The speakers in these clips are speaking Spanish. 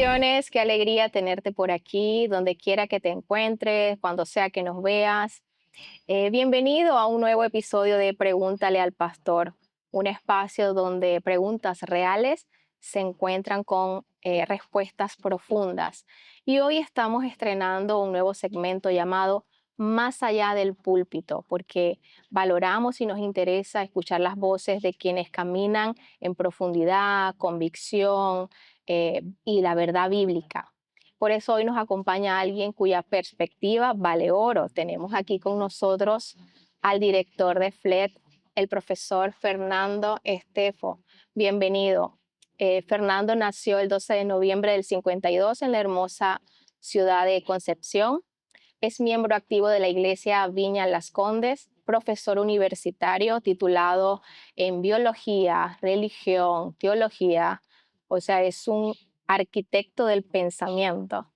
Bendiciones, qué alegría tenerte por aquí, donde quiera que te encuentres, cuando sea que nos veas. Bienvenido a un nuevo episodio de Pregúntale al Pastor, un espacio donde preguntas reales se encuentran con respuestas profundas. Y hoy estamos estrenando un nuevo segmento llamado Más allá del púlpito, porque valoramos y nos interesa escuchar las voces de quienes caminan en profundidad, convicción y la verdad bíblica. Por eso hoy nos acompaña alguien cuya perspectiva vale oro. Tenemos aquí con nosotros al director de FLET, el profesor Fernando Estefo. Bienvenido. Fernando nació el 12 de noviembre del 52 en la hermosa ciudad de Concepción. Es miembro activo de la Iglesia Viña Las Condes, profesor universitario titulado en biología, religión, teología. O sea, es un arquitecto del pensamiento.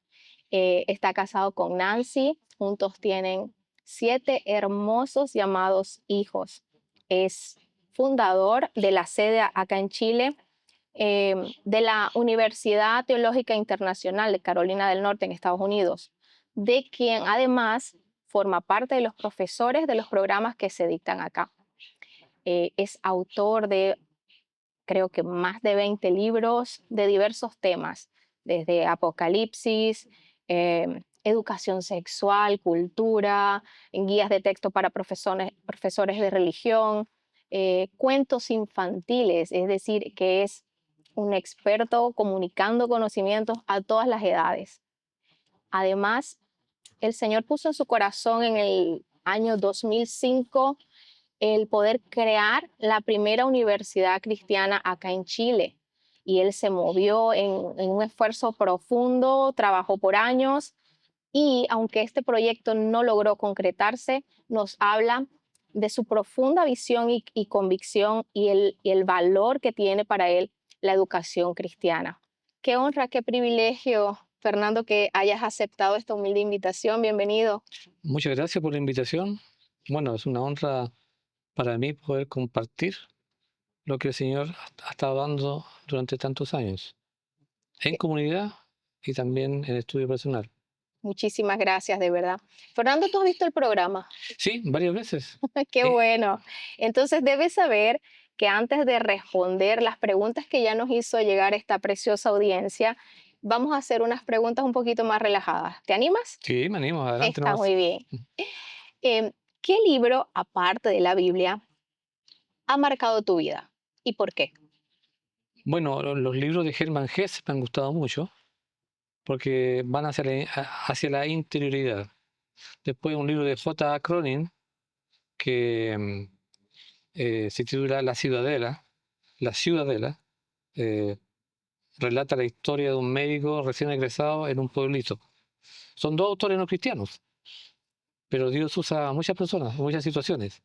Está casado con Nancy, juntos tienen 7 hermosos llamados hijos. Es fundador de la sede acá en Chile de la Universidad Teológica Internacional de Carolina del Norte en Estados Unidos, de quien además forma parte de los profesores de los programas que se dictan acá. Es autor de creo que más de 20 libros de diversos temas, desde Apocalipsis, educación sexual, cultura, guías de texto para profesores de religión, cuentos infantiles, es decir, que es un experto comunicando conocimientos a todas las edades. Además, el Señor puso en su corazón en el año 2005 el poder crear la primera universidad cristiana acá en Chile. Y él se movió en un esfuerzo profundo, trabajó por años y aunque este proyecto no logró concretarse, nos habla de su profunda visión y convicción y el valor que tiene para él la educación cristiana. Qué honra, qué privilegio, Fernando, que hayas aceptado esta humilde invitación. Bienvenido. Muchas gracias por la invitación. Bueno, es una honra para mí poder compartir lo que el Señor ha estado dando durante tantos años, en comunidad y también en estudio personal. Muchísimas gracias, de verdad. Fernando, ¿tú has visto el programa? Sí, varias veces. Qué Eh, bueno. Entonces debes saber que antes de responder las preguntas que ya nos hizo llegar esta preciosa audiencia, vamos a hacer unas preguntas un poquito más relajadas. ¿Te animas? sí, me animo, adelante Está nomás. muy bien. ¿Qué libro, aparte de la Biblia, ha marcado tu vida? ¿Y por qué? Bueno, los libros de Hermann Hesse me han gustado mucho porque van hacia la interioridad. Después un libro de J. Cronin que se titula La Ciudadela. La Ciudadela. eh, relata la historia de un médico recién egresado en un pueblito. Son dos autores no cristianos, pero Dios usa a muchas personas, en muchas situaciones.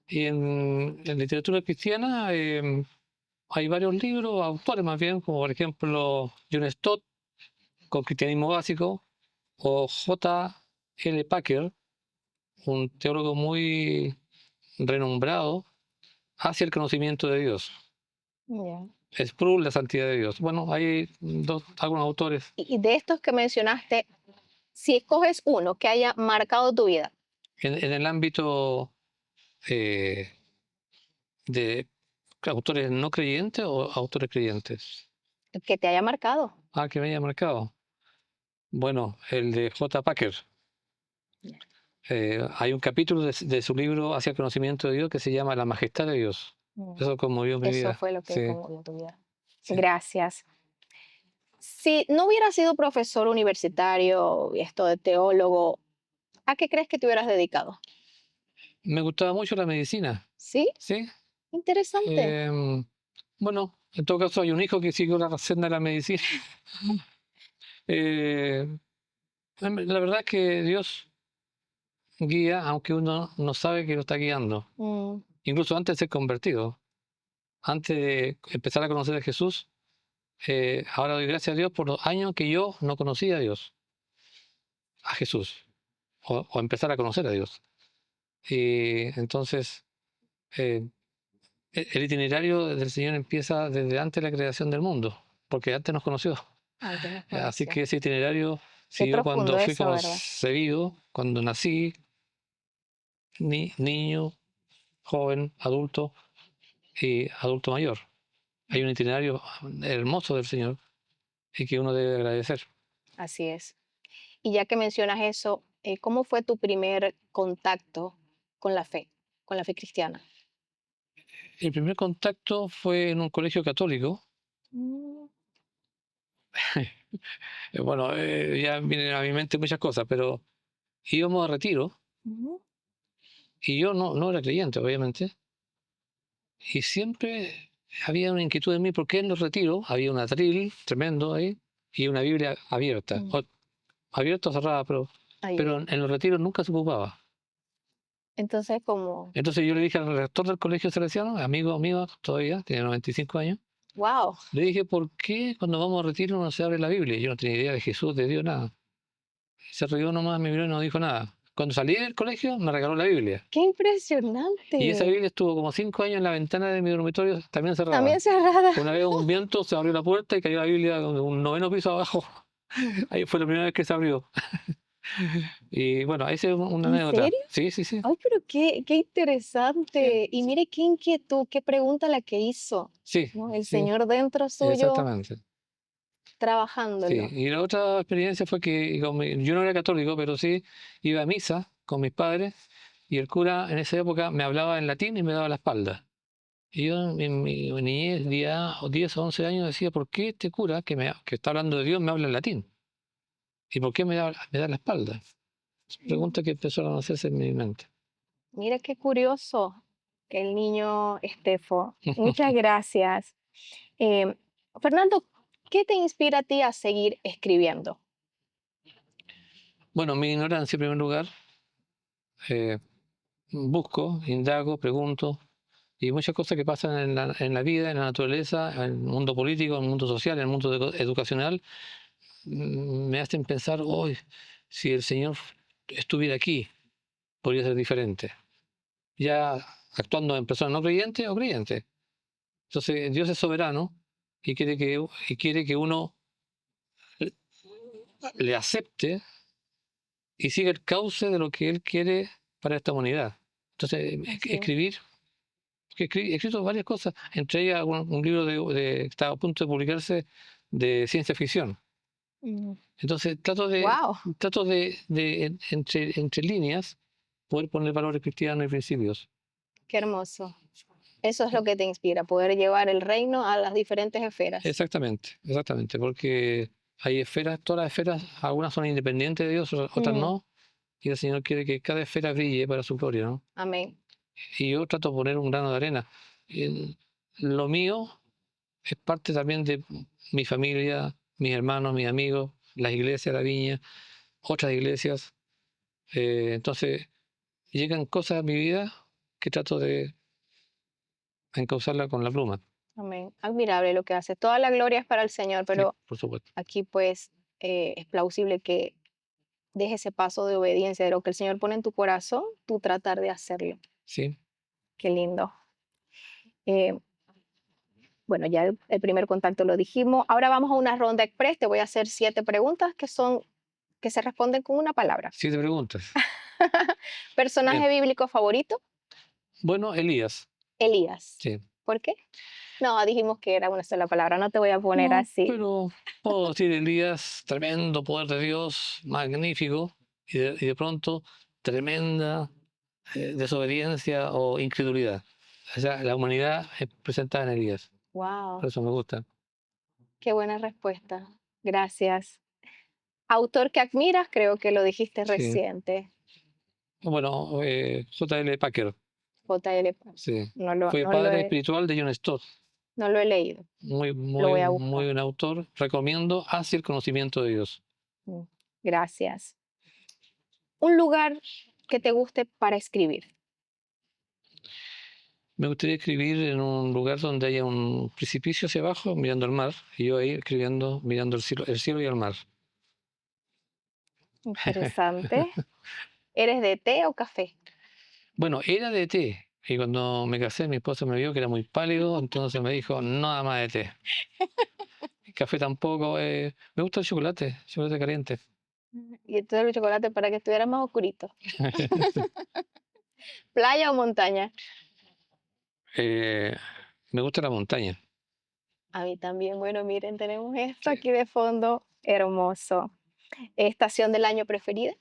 Y en literatura cristiana hay varios libros, autores más bien, como por ejemplo John Stott, con Cristianismo Básico, o J. L. Packer, un teólogo muy renombrado hacia el conocimiento de Dios. Ya. Sproul, la santidad de Dios. Bueno, hay algunos autores. Y de estos que mencionaste, si escoges uno que haya marcado tu vida, En el ámbito eh, de autores no creyentes o autores creyentes. que te haya marcado. Ah, que me haya marcado. Bueno, el de J. Packer. Ya. Hay un capítulo de su libro Hacia el conocimiento de Dios que se llama La majestad de Dios. Mm. Eso conmovió mi Eso vida. fue lo que Sí, conmovió tu vida. sí. Gracias. Si no hubieras sido profesor universitario y esto de teólogo, ¿a qué crees que te hubieras dedicado? Me gustaba mucho la medicina. ¿Sí? Sí. Interesante. Em, bueno, en todo caso hay un hijo que siguió la senda de la medicina. Eh, la verdad es que Dios guía, aunque uno no sabe que lo está guiando. Mm, Incluso antes de ser convertido, antes de empezar a conocer a Jesús, ahora doy gracias a Dios por los años que yo no conocía a Dios, a Jesús, o empezar a conocer a Dios. Y entonces, eh, el itinerario del Señor empieza desde antes de la creación del mundo, porque antes nos conoció. Ay, qué Así reflexión. que ese itinerario Qué siguió cuando profundo fui eso, ¿verdad? concebido, cuando nací, niño, joven, adulto y adulto mayor. Hay un itinerario hermoso del Señor y que uno debe agradecer. Así es. Y ya que mencionas eso, ¿cómo fue tu primer contacto con la fe cristiana? El primer contacto fue en un colegio católico. Mm, Bueno, ya vienen a mi mente muchas cosas, pero íbamos a retiro ujú. y yo no era creyente, obviamente, y siempre había una inquietud en mí porque en los retiros había un atril tremendo ahí y una Biblia abierta, Mm, o abierta o cerrada, Ay, pero en los retiros nunca se ocupaba. entonces, como, Entonces yo le dije al rector del colegio salesiano, amigo mío todavía, tiene 95 años, wow, le dije, ¿por qué cuando vamos a retiro no se abre la Biblia? Yo no tenía idea de Jesús, de Dios, nada. Se rió nomás, me miró y no dijo nada. Cuando salí del colegio me regaló la Biblia. qué Y esa impresionante. Biblia estuvo como 5 años en la ventana de mi dormitorio, también cerrada. También cerrada. Una vez un viento se abrió la puerta y cayó la Biblia de un noveno piso abajo. Ahí fue la primera vez que se abrió. Y bueno, esa es una ¿En anécdota. serio? Sí, sí, sí. Ay, pero qué Sí, interesante. Y mire qué inquietud, qué pregunta la que hizo, sí, ¿no? El sí, Señor dentro suyo exactamente. Sí, trabajándolo. y la otra experiencia fue que yo no era católico, pero sí iba a misa con mis padres y el cura en esa época me hablaba en latín y me daba la espalda. Y yo en mi niñez, 10 o 11 años, decía, ¿por qué este cura que está hablando de Dios me habla en latín? ¿Y por qué me da la espalda? Mm, Pregunta que empezaron a hacerse en mi mente. Mira qué curioso que el niño Estefo. Muchas gracias. Em, Fernando, ¿qué te inspira a ti a seguir escribiendo? Bueno, mi ignorancia en primer lugar, eh, busco, indago, pregunto, y muchas cosas que pasan en la vida, en la naturaleza, en el mundo político, en el mundo social, en el mundo educacional, me hacen pensar, hoy, si el Señor estuviera aquí, podría ser diferente. Ya actuando en personas no creyentes o creyentes. Entonces, Dios es soberano y quiere que uno le acepte y siga el cauce de lo que Él quiere para esta humanidad. Entonces, Así es. escribir, que he escrito varias cosas, entre ellas un libro que estaba a punto de publicarse de ciencia ficción. Entonces, Wow, entre líneas, poder poner valores cristianos y principios. qué hermoso. Eso es lo que te inspira, poder llevar el reino a las diferentes esferas. Exactamente, exactamente, porque hay esferas, todas las esferas, algunas son independientes de Dios, otras Mm, no, y el Señor quiere que cada esfera brille para su gloria, ¿no? Amén. Y yo trato de poner un grano de arena. En- lo mío es parte también de mi familia, mis hermanos, mis amigos, las iglesias, la viña, otras iglesias. Entonces, llegan cosas a mi vida que trato de encauzarla con la pluma. Amén. Admirable lo que hace. Toda la gloria es para el Señor, Sí, pero por supuesto. aquí pues es plausible que deje ese paso de obediencia de lo que el Señor pone en tu corazón, tú tratar de hacerlo. Sí. Qué lindo. Eh, bueno, ya el primer contacto lo dijimos. Ahora vamos a una ronda express. Te voy a hacer 7 preguntas que se responden con una palabra. 7 preguntas. Bien. Personaje bíblico favorito, Bueno, Elías. Elías. Sí. ¿Por qué? No, dijimos que era una sola palabra. No te voy a poner No, así. pero puedo decir Elías, tremendo poder de Dios, magnífico, y de pronto tremenda desobediencia o incredulidad. O sea, la humanidad es presentada en Elías. Por Wow, eso me gusta. qué buena respuesta. Gracias. Autor que admiras, creo que lo dijiste Sí. reciente. Bueno, J.L. Packer, JL. sí. No lo, Fue no lo padre he, espiritual de John Stott. no lo he leído. Muy, Lo muy, voy a muy buscar. buen autor. Recomiendo hacia el conocimiento de Dios. Mm, Gracias. Un lugar que te guste para escribir. Me gustaría escribir en un lugar donde haya un precipicio hacia abajo, mirando al mar, y yo ahí escribiendo, mirando el cielo y el mar. Interesante. ¿Eres de té o café? Bueno, era de té, y cuando me casé, mi esposa me vio que era muy pálido, entonces me dijo, nada más de té. café tampoco. Me gusta el chocolate caliente. Y entonces el chocolate para que estuviera más oscurito. ¿Playa o montaña? Eh, Me gusta la montaña. A mí también. Bueno, miren, tenemos esto Sí. aquí de fondo, hermoso. ¿Estación del año preferida?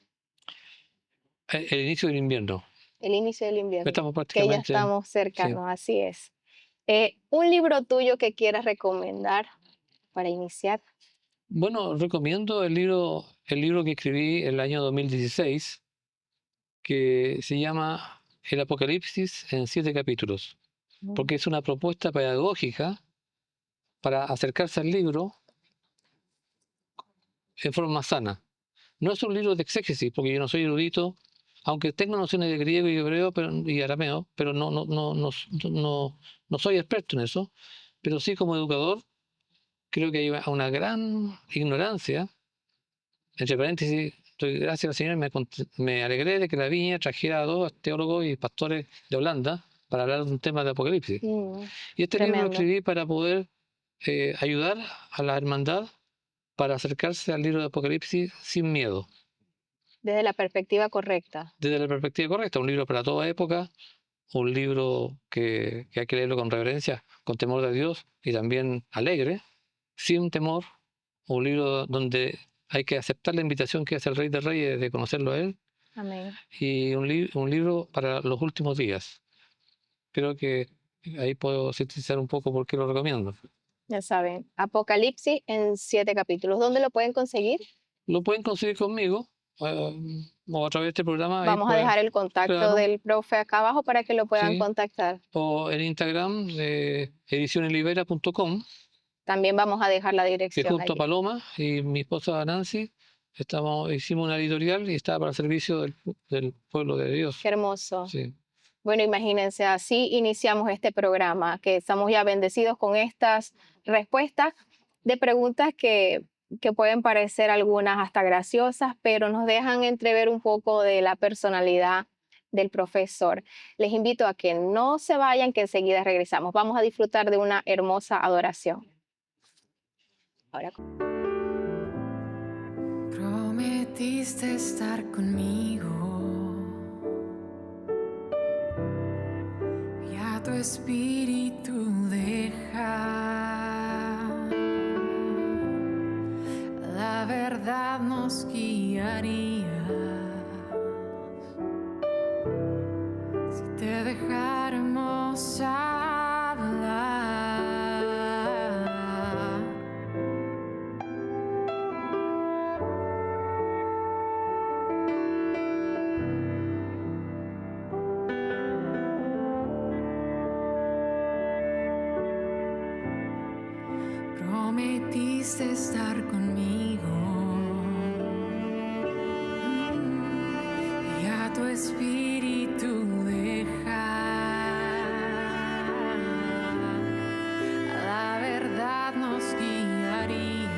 El inicio del invierno. El inicio del invierno, Estamos que ya prácticamente, estamos sí. cercanos, así es. ¿Un libro tuyo que quieras recomendar para iniciar? Bueno, recomiendo el libro que escribí el año 2016, que se llama El Apocalipsis en 7 capítulos, Mm, porque es una propuesta pedagógica para acercarse al libro en forma más sana. No es un libro de exégesis, porque yo no soy erudito, aunque tengo nociones de griego y hebreo y arameo, pero no soy experto en eso. Pero sí, como educador, creo que hay una gran ignorancia. Entre paréntesis, doy gracias al Señor, me alegré de que la Viña trajera a 2 teólogos y pastores de Holanda para hablar de un tema de Apocalipsis. Y este libro lo tremendo. escribí para poder ayudar a la hermandad para acercarse al libro de Apocalipsis sin miedo, Desde la perspectiva correcta. desde la perspectiva correcta. Un libro para toda época, un libro que hay que leerlo con reverencia, con temor de Dios y también alegre, sin temor. Un libro donde hay que aceptar la invitación que hace el Rey de Reyes de conocerlo a Él, Amén. y un libro para los últimos días. Creo que ahí puedo sintetizar un poco por qué lo recomiendo. Ya saben, Apocalipsis en 7 capítulos. ¿Dónde lo pueden conseguir? Lo pueden conseguir conmigo o a través de este programa, ahí Vamos a pueden, dejar el contacto claro, del profe acá abajo para que lo puedan sí, contactar. o en Instagram de edicioneslibera.com, También vamos a dejar la que dirección junto a allí. Paloma y mi esposa Nancy hicimos una editorial y estaba para el servicio del pueblo de Dios. Qué hermoso. Sí. Bueno, imagínense, así iniciamos este programa, que estamos ya bendecidos con estas respuestas de preguntas que pueden parecer algunas hasta graciosas, pero nos dejan entrever un poco de la personalidad del profesor. Les invito a que no se vayan, que enseguida regresamos. Vamos a disfrutar de una hermosa adoración. Ahora. Prometiste estar conmigo y a tu espíritu deja. La verdad nos guiaría si te dejáramos hablar. Prometiste estar conmigo y a tu espíritu dejar. La verdad nos guiaría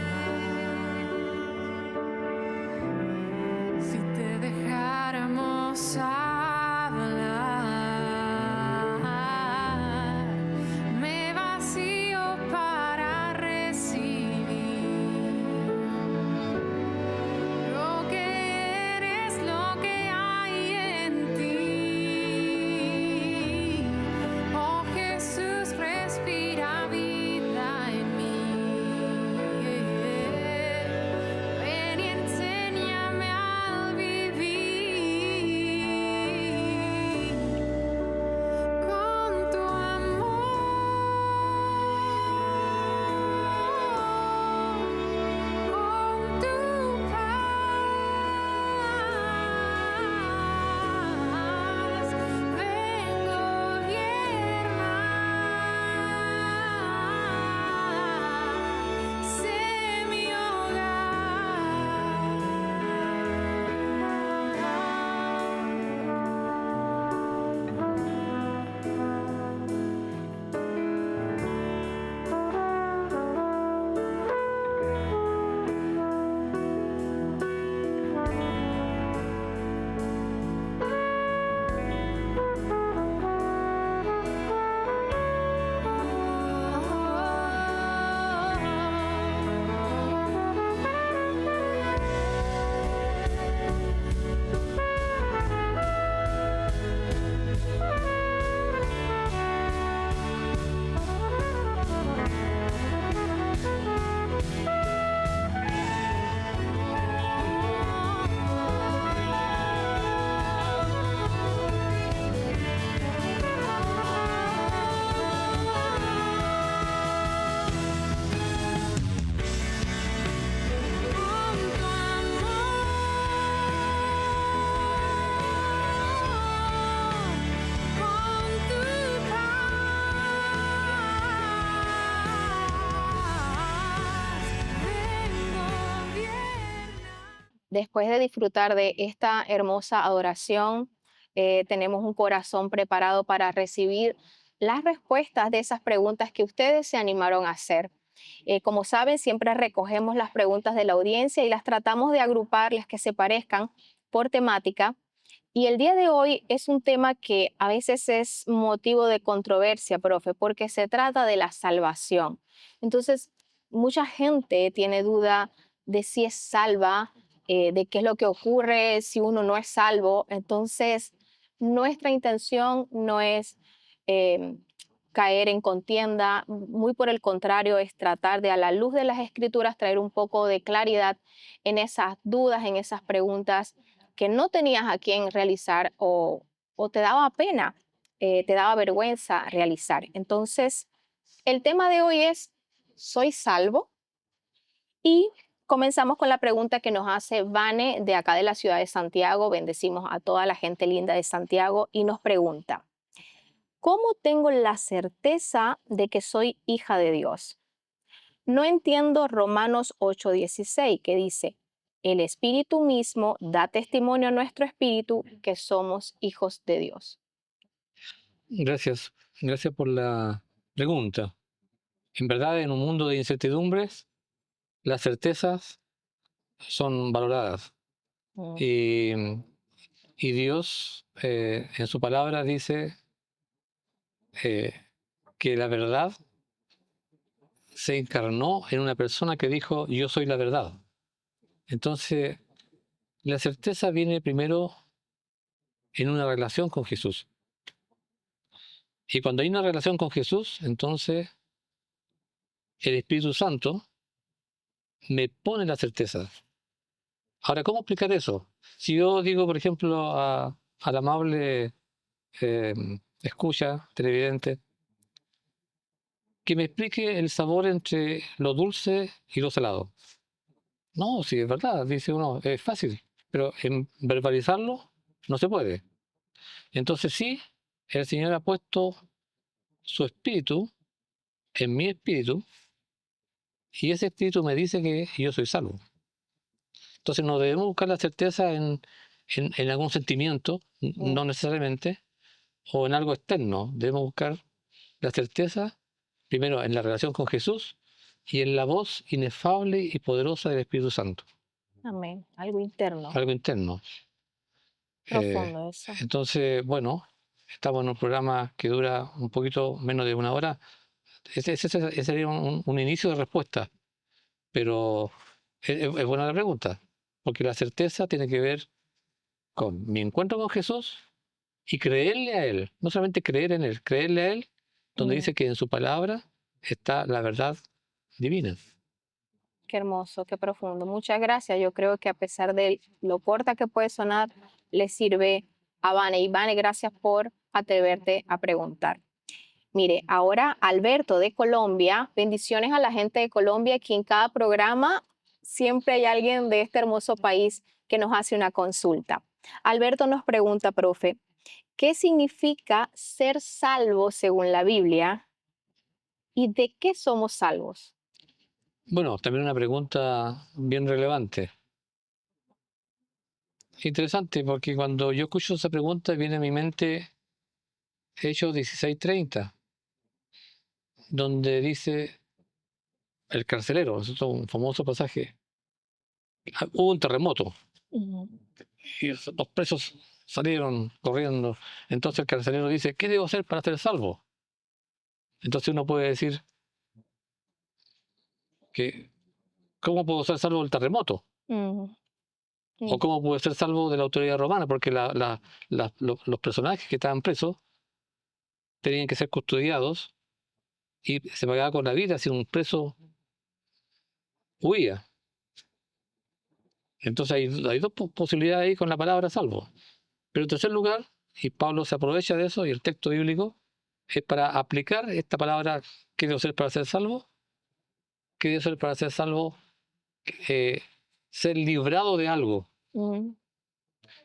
si te dejáramos hablar. Me vacío para recibir lo que eres, lo que hay en ti. después de disfrutar de esta hermosa adoración, tenemos un corazón preparado para recibir las respuestas de esas preguntas que ustedes se animaron a hacer. Como saben, siempre recogemos las preguntas de la audiencia y las tratamos de agrupar, las que se parezcan, por temática. Y el día de hoy es un tema que a veces es motivo de controversia, profe, porque se trata de la salvación. Entonces, mucha gente tiene duda de si es salva, de qué es lo que ocurre si uno no es salvo. Entonces, nuestra intención no es eh, caer en contienda, muy por el contrario, es tratar de a la luz de las escrituras traer un poco de claridad en esas dudas, en esas preguntas que no tenías a quién realizar o te daba pena, te daba vergüenza realizar. Entonces, el tema de hoy es, ¿soy salvo? Y comenzamos con la pregunta que nos hace Vane de acá de la ciudad de Santiago. Bendecimos a toda la gente linda de Santiago y nos pregunta, ¿cómo tengo la certeza de que soy hija de Dios? No entiendo Romanos 8:16 que dice, el Espíritu mismo da testimonio a nuestro espíritu que somos hijos de Dios. Gracias, gracias por la pregunta. En verdad, en un mundo de incertidumbres, las certezas son valoradas. Mm, Y, y Dios, en su palabra, dice eh, que la verdad se encarnó en una persona que dijo, yo soy la verdad. Entonces, la certeza viene primero en una relación con Jesús. Y cuando hay una relación con Jesús, entonces el Espíritu Santo me pone la certeza. Ahora, ¿cómo explicar eso? Si yo digo, por ejemplo, al amable eh, escucha, televidente, que me explique el sabor entre lo dulce y lo salado. No, si es verdad, dice uno, es fácil, pero en verbalizarlo no se puede. Entonces sí, el Señor ha puesto su espíritu en mi espíritu y ese espíritu me dice que yo soy salvo. Entonces no debemos buscar la certeza en algún sentimiento, mm, no necesariamente, o en algo externo. Debemos buscar la certeza primero en la relación con Jesús y en la voz inefable y poderosa del Espíritu Santo, amén. Algo interno, algo interno. Eh, profundo eso. entonces, bueno, estamos en un programa que dura un poquito menos de una hora. Ese sería un inicio de respuesta, pero es buena la pregunta, porque la certeza tiene que ver con mi encuentro con Jesús y creerle a Él, no solamente creer en Él, creerle a Él, donde Mm, dice que en su palabra está la verdad divina. qué hermoso, qué profundo. Muchas gracias. Yo creo que a pesar de lo corta que puede sonar, le sirve a Vane. Y Vane, gracias por atreverte a preguntar. Mire, ahora Alberto de Colombia, bendiciones a la gente de Colombia, que en cada programa siempre hay alguien de este hermoso país que nos hace una consulta. Alberto nos pregunta, profe, ¿qué significa ser salvo según la Biblia y de qué somos salvos? Bueno, también una pregunta bien relevante. Interesante, porque cuando yo escucho esa pregunta viene a mi mente Hechos 16:30, donde dice el carcelero, es un famoso pasaje. Hubo un terremoto Ujú, y los presos salieron corriendo. Entonces el carcelero dice, ¿qué debo hacer para ser salvo? Entonces uno puede decir que, ¿cómo puedo ser salvo del terremoto? ujú, ¿O mm, cómo puedo ser salvo de la autoridad romana? Porque los personajes que estaban presos tenían que ser custodiados y se pagaba con la vida si un preso huía. Entonces hay dos posibilidades ahí con la palabra salvo. Pero en tercer lugar, y Pablo se aprovecha de eso, y el texto bíblico es para aplicar esta palabra, ¿qué debo ser para ser salvo? ¿Qué debo ser para ser salvo? Eh, Ser librado de algo. mm,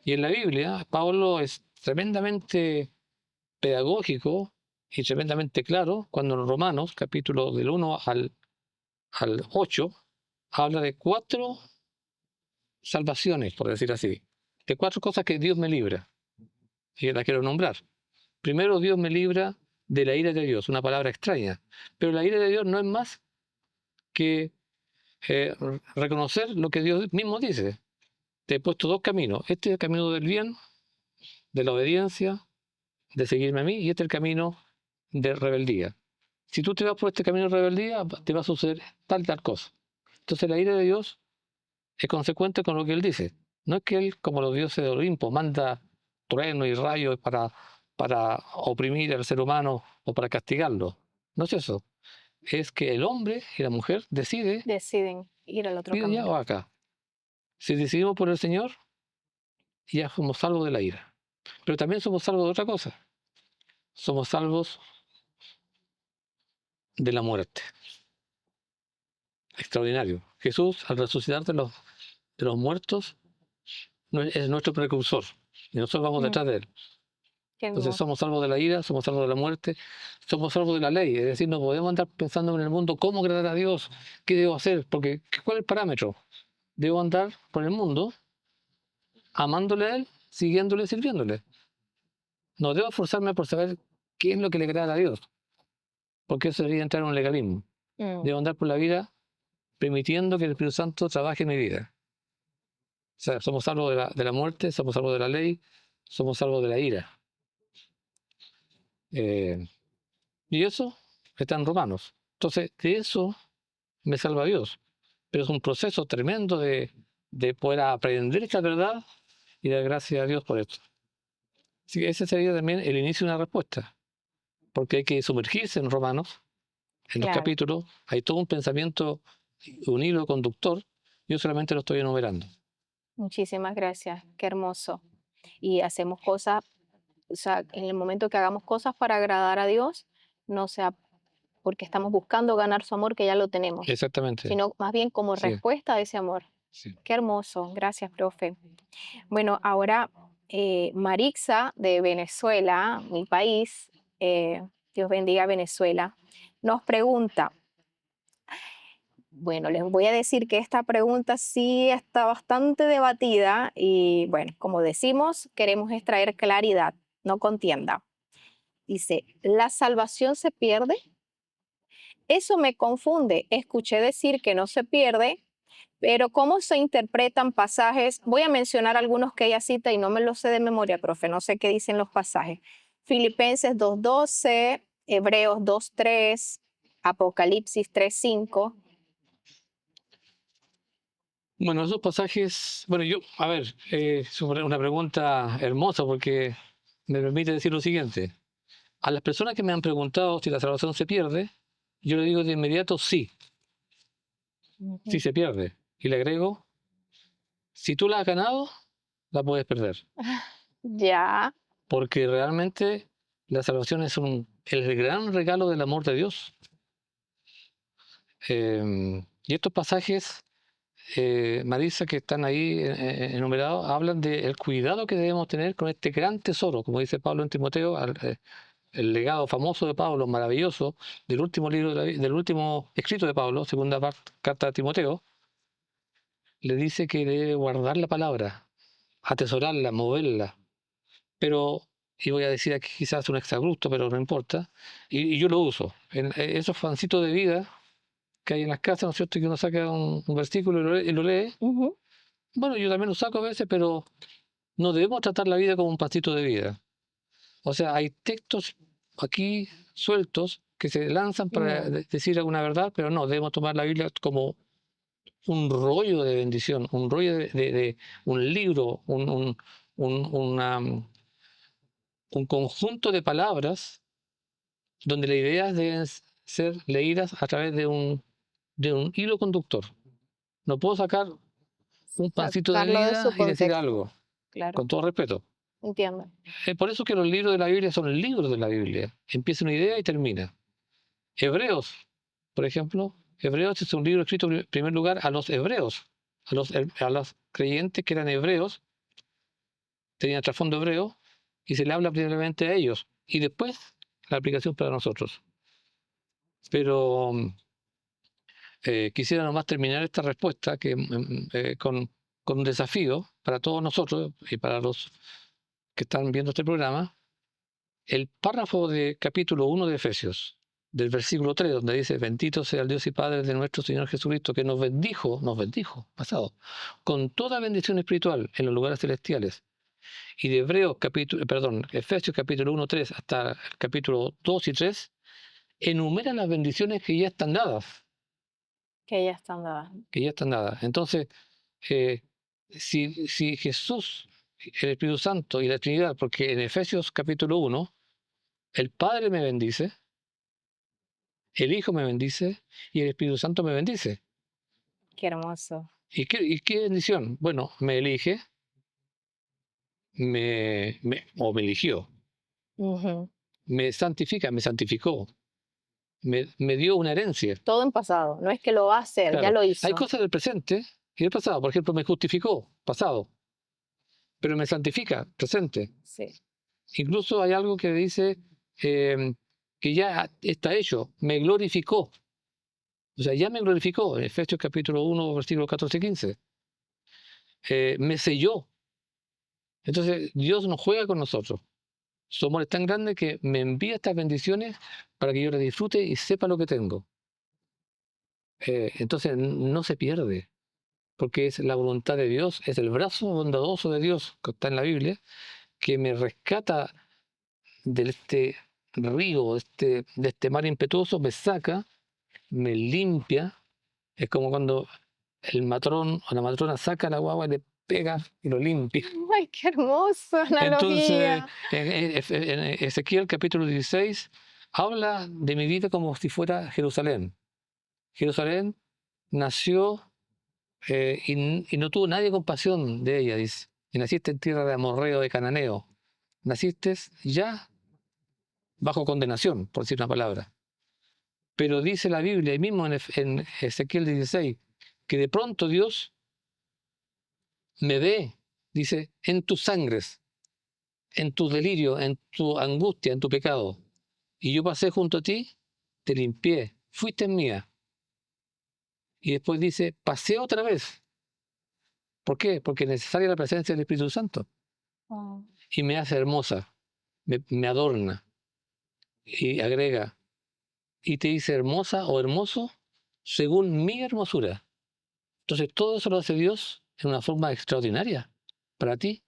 Y en la Biblia, Pablo es tremendamente pedagógico y tremendamente claro cuando en Romanos, capítulo del 1 al 8, habla de cuatro salvaciones, por decir así, de 4 cosas que Dios me libra, y las quiero nombrar. Primero, Dios me libra de la ira de Dios, una palabra extraña, pero la ira de Dios no es más que reconocer lo que Dios mismo dice. Te he puesto 2 caminos. Este es el camino del bien, de la obediencia, de seguirme a mí, y este es el camino de rebeldía. Si tú te vas por este camino de rebeldía, te va a suceder tal cosa. Entonces la ira de Dios es consecuente con lo que Él dice. No es que Él, como los dioses de Olimpo, manda truenos y rayos para oprimir al ser humano o para castigarlo. No es eso. Es que el hombre y la mujer deciden Deciden ir al otro ir allá camino. o acá. Si decidimos por el Señor, ya somos salvos de la ira. Pero también somos salvos de otra cosa. Somos salvos de la muerte. Extraordinario. Jesús, al resucitar de los muertos, es nuestro precursor. Y nosotros vamos Mm, detrás de Él. qué Entonces hermoso. somos salvos de la ira, somos salvos de la muerte, somos salvos de la ley. Es decir, no podemos andar pensando en el mundo cómo agradar a Dios, qué debo hacer, porque ¿cuál es el parámetro? Debo andar por el mundo amándole a Él, siguiéndole, sirviéndole. No debo esforzarme por saber qué es lo que le agrada a Dios, porque eso sería entrar en un legalismo. Mm, Debo andar por la vida permitiendo que el Espíritu Santo trabaje en mi vida. O sea, somos salvos de la muerte, somos salvos de la ley, somos salvos de la ira. Eh, y eso está en Romanos. Entonces, de eso me salva Dios. Pero es un proceso tremendo de poder aprender esta verdad y dar gracias a Dios por esto. Así que ese sería también el inicio de una respuesta, porque hay que sumergirse en Romanos, en los claro. capítulos, hay todo un pensamiento, un hilo conductor, yo solamente lo estoy enumerando. Muchísimas gracias. Qué hermoso. Y hacemos cosas, o sea, en el momento que hagamos cosas para agradar a Dios, no sea porque estamos buscando ganar su amor, que ya lo tenemos, Exactamente, sino más bien como sí, respuesta a ese amor. sí. Qué hermoso. Gracias, profe. Bueno, ahora Marixa de Venezuela, mi país, Dios bendiga a Venezuela, nos pregunta, bueno, les voy a decir que esta pregunta sí está bastante debatida y bueno, como decimos, queremos extraer claridad, no contienda. Dice, ¿la salvación se pierde? Eso me confunde. Escuché decir que no se pierde, pero ¿cómo se interpretan pasajes? Voy a mencionar algunos que ella cita y no me los sé de memoria, profe, no sé qué dicen los pasajes. Filipenses 2:12, Hebreos 2:3, Apocalipsis 3:5. Bueno, esos pasajes, bueno, a ver, es una pregunta hermosa porque me permite decir lo siguiente. A las personas que me han preguntado si la salvación se pierde, yo le digo de inmediato sí, sí Ujú. se pierde. Y le agrego, si tú la has ganado, la puedes perder. Ya, Porque realmente la salvación es el gran regalo del amor de Dios. Y estos pasajes, Marisa, que están ahí enumerados, hablan del cuidado que debemos tener con este gran tesoro, como dice Pablo en Timoteo, el legado famoso de Pablo, maravilloso, del último libro del último escrito de Pablo, carta a Timoteo, le dice que debe guardar la palabra, atesorarla, moverla. Pero, y voy a decir aquí quizás un exabrupto, pero no importa, y yo lo uso. En esos fancitos de vida que hay en las casas, ¿no es cierto? Que uno saca un versículo y lo lee. ujú, Bueno, yo también lo saco a veces, pero no debemos tratar la vida como un pancito de vida. O sea, hay textos aquí sueltos que se lanzan para mm, decir alguna verdad, pero no, debemos tomar la Biblia como un rollo de bendición, un rollo de un libro, un conjunto de palabras donde las ideas deben ser leídas a través de un hilo conductor. No puedo sacar un pancito de sacarlo de vida su y decir contexto, algo, claro, con todo respeto. entiendo. Es por eso que los libros de la Biblia son libros de la Biblia. Empieza una idea y termina. Hebreos, por ejemplo, Hebreos es un libro escrito en primer lugar a los hebreos, a los creyentes que eran hebreos, tenían trasfondo hebreo, y se le habla primeramente a ellos, y después la aplicación para nosotros. Pero quisiera nomás terminar esta respuesta con con un desafío para todos nosotros y para los que están viendo este programa. El párrafo de capítulo 1 de Efesios, del versículo 3, donde dice: bendito sea el Dios y Padre de nuestro Señor Jesucristo, que nos bendijo, pasado, con toda bendición espiritual en los lugares celestiales. Y de Efesios capítulo 1, 3 hasta el capítulo 2 y 3, enumera las bendiciones que ya están dadas. Que ya están dadas. Entonces, si Jesús, el Espíritu Santo y la Trinidad, porque en Efesios capítulo 1, el Padre me bendice, el Hijo me bendice y el Espíritu Santo me bendice. Qué hermoso. ¿Y qué bendición? Bueno, me elige, me eligió, Ujú. me santifica, me santificó, me dio una herencia. Todo en pasado. No es que lo va a hacer, ya Claro, lo hay hizo. cosas del presente y del pasado. Por ejemplo, me justificó, pasado, pero me santifica, presente. Sí. Incluso hay algo que dice que ya está hecho, me glorificó. O sea, ya me glorificó, en Efesios capítulo 1, versículos 14 y 15. Me selló. Entonces, Dios no juega con nosotros. Su amor es tan grande que me envía estas bendiciones para que yo las disfrute y sepa lo que tengo. Entonces, no se pierde, porque es la voluntad de Dios, es el brazo bondadoso de Dios que está en la Biblia, que me rescata de este río, de este mar impetuoso, me saca, me limpia. Es como cuando el matrón o la matrona saca la guagua y le pega y lo limpia. Ay, qué hermoso, Entonces, analogía. en Ezequiel capítulo 16 habla de mi vida como si fuera Jerusalén. Jerusalén nació y no tuvo nadie compasión de ella, dice. Y naciste en tierra de amorreo, de cananeo. Naciste ya bajo condenación, por decir una palabra. Pero dice la Biblia, ahí mismo en Ezequiel 16, que de pronto Dios me ve, dice, en tus sangres, en tu delirio, en tu angustia, en tu pecado. Y yo pasé junto a ti, te limpié, fuiste mía. Y después dice, pasé otra vez. ¿Por qué? Porque es necesaria la presencia del Espíritu Santo. Oh. Y me hace hermosa, me adorna. Y agrega, y te dice hermosa o hermoso según mi hermosura. Entonces todo eso lo hace Dios en una forma extraordinaria para ti.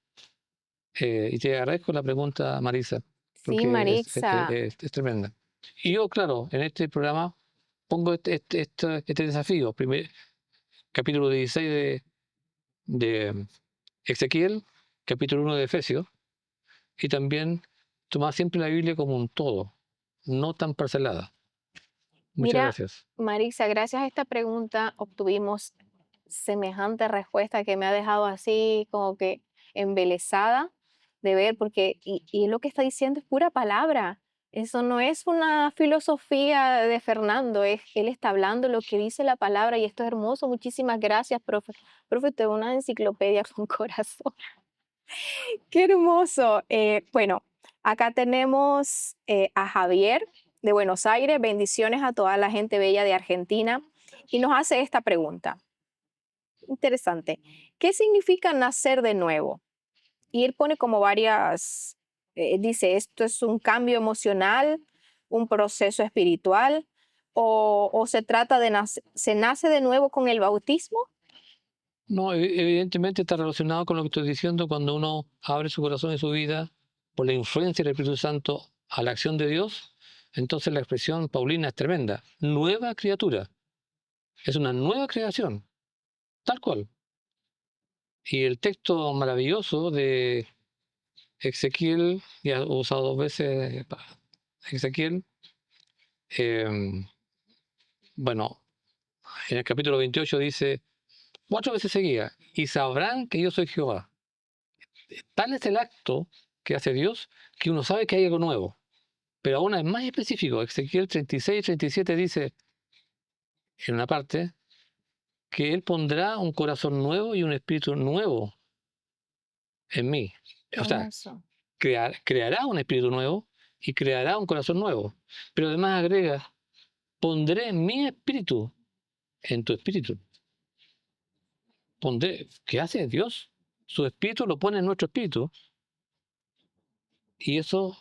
Y te agradezco la pregunta, Marisa, Sí, porque Marixa. es tremenda. Y yo, claro, en este programa pongo este desafío. Capítulo 16 de Ezequiel, capítulo 1 de Efesios, y también tomar siempre la Biblia como un todo, no tan parcelada. Muchas Mira, gracias. Marixa, gracias a esta pregunta obtuvimos semejante respuesta que me ha dejado así como que embelesada de ver, porque, y lo que está diciendo es pura palabra. Eso no es una filosofía de Fernando, él está hablando lo que dice la palabra y esto es hermoso. Muchísimas gracias, profe. Profe, usted es una enciclopedia con corazón. Qué hermoso. Bueno, acá tenemos a Javier de Buenos Aires. Bendiciones a toda la gente bella de Argentina. Y nos hace esta pregunta. Interesante. ¿Qué significa nacer de nuevo? Y él pone como varias, dice, esto es un cambio emocional, un proceso espiritual, o se trata de se nace de nuevo con el bautismo. No, evidentemente está relacionado con lo que estoy diciendo cuando uno abre su corazón y su vida por la influencia del Espíritu Santo a la acción de Dios. Entonces la expresión paulina es tremenda. Nueva criatura. Es una nueva creación, tal cual. Y el texto maravilloso de Ezequiel, ya he usado dos veces Ezequiel, eh, bueno, en el capítulo 28 dice 4 veces seguida, y sabrán que yo soy Jehová. Tal es el acto que hace Dios que uno sabe que hay algo nuevo. Pero aún es más específico. Ezequiel 36 y 37 dice, en una parte, que Él pondrá un corazón nuevo y un espíritu nuevo en mí. O sea, Hermoso. creará un espíritu nuevo y creará un corazón nuevo. Pero además agrega, pondré mi espíritu en tu espíritu. ¿Qué hace Dios? Su espíritu lo pone en nuestro espíritu. Y eso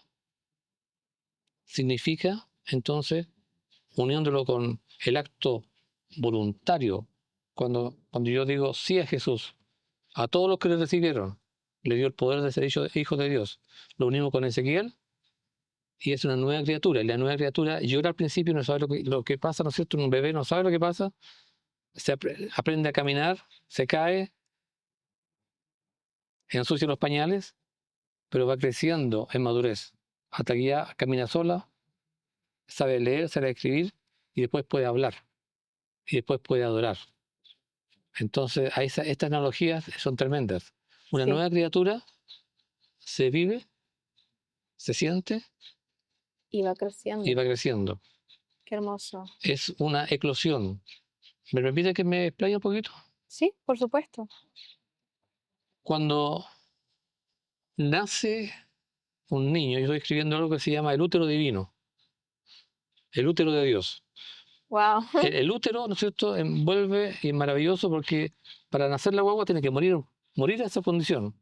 significa, entonces, uniéndolo con el acto voluntario, cuando yo digo sí a Jesús, a todos los que le recibieron, le dio el poder de ser hijo de Dios. Lo unimos con Ezequiel y es una nueva criatura. Y la nueva criatura llora al principio, no sabe lo que pasa, ¿no es cierto? Un bebé no sabe lo que pasa, aprende a caminar, se cae, ensucia los pañales, pero va creciendo en madurez, hasta que ya camina sola, sabe leer, sabe escribir, y después puede hablar, y después puede adorar. Entonces, estas analogías son tremendas. Una Sí. nueva criatura se vive, se siente Y va creciendo. y va creciendo. Qué hermoso. Es una eclosión. ¿Me permite que me explaye un poquito? Sí, por supuesto. Cuando nace un niño, yo estoy escribiendo algo que se llama el útero divino, el útero de Dios. Wow. El útero, ¿no es cierto?, envuelve y es maravilloso porque para nacer la guagua tiene que morir a esa condición